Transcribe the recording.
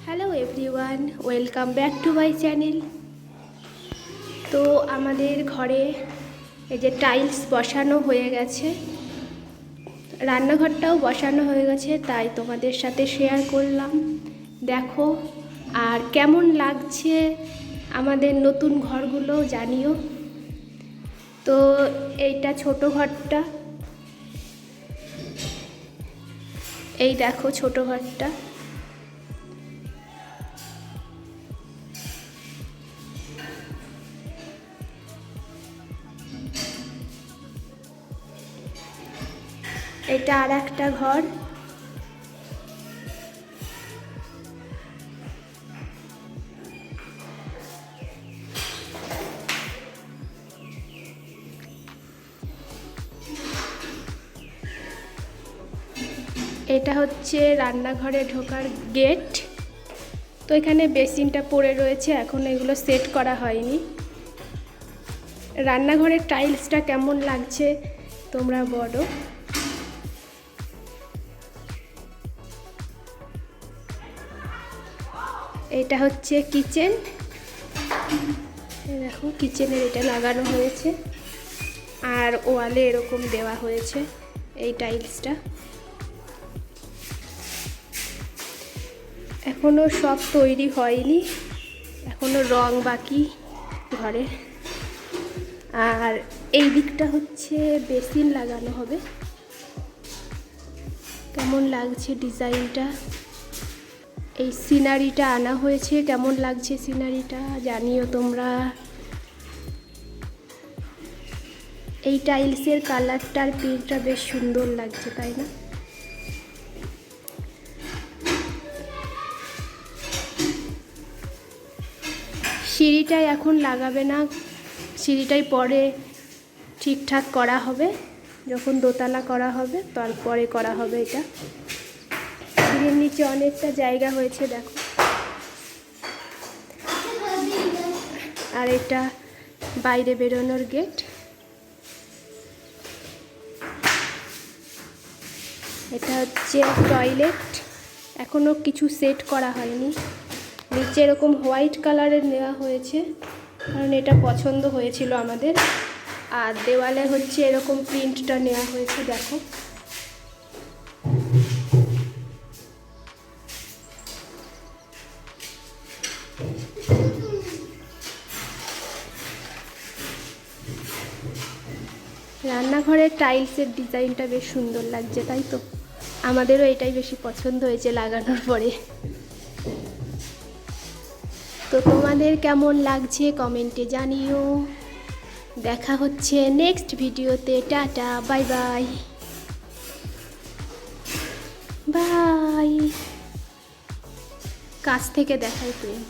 Hello everyone, welcome back to my channel. তো আমাদের ঘরে এই যে টাইলস বসানো হয়ে গেছে, রান্নাঘরটাও বসানো হয়ে গেছে, তাই তোমাদের সাথে শেয়ার করলাম। দেখো আর কেমন লাগছে আমাদের নতুন ঘরগুলো জানিও। তো এইটা ছোট ঘরটা, এই দেখো ছোট ঘরটা। এটা আর একটা ঘর। এটা হচ্ছে রান্নাঘরে ঢোকার গেট। তো এখানে বেসিনটা পড়ে রয়েছে, এখন এগুলো সেট করা হয়নি। রান্নাঘরের টাইলসটা কেমন লাগছে তোমরা বলো। এটা হচ্ছে কিচেন, দেখো কিচেনের এটা লাগানো হয়েছে, আর ওয়ালে এরকম দেওয়া হয়েছে এই টাইলসটা। এখনো সব তৈরি হয়নি, এখনো রং বাকি ঘরে। আর এই দিকটা হচ্ছে বেসিন লাগানো হবে। কেমন লাগছে ডিজাইনটা, এই সিনারিটা আনা হয়েছে, কেমন লাগছে সিনারিটা জানিও তোমরা। এই টাইলসের কালারটার প্রিন্টটা বেশ সুন্দর লাগছে, তাই না? সিঁড়িটাই এখন লাগাবে না, সিঁড়িটাই পরে ঠিকঠাক করা হবে, যখন দোতলা করা হবে তারপরে করা হবে। এটা সিঁড়ির নিচে অনেকটা জায়গা হয়েছে দেখো। আর এটা বাইরে বেরোনোর গেট। এটা হচ্ছে টয়লেট, এখনো কিছু সেট করা হয়নি। নিচে এরকম হোয়াইট কালারের নেওয়া হয়েছে, কারণ এটা পছন্দ হয়েছিল আমাদের। আর দেওয়ালে হচ্ছে এরকম প্রিন্টটা নেওয়া হয়েছে দেখো। রান্নাঘরের টাইলসের ডিজাইনটা বেশ সুন্দর লাগছে, তাই তো? আমাদেরও এটাই বেশি পছন্দ হয়েছে লাগানোর পরে। তো তোমাদের কেমন লাগছে কমেন্টে জানিও। দেখা হচ্ছে নেক্সট ভিডিওতে। Tata, bye bye bye. কাছ থেকে দেখাই প্রিন্ট।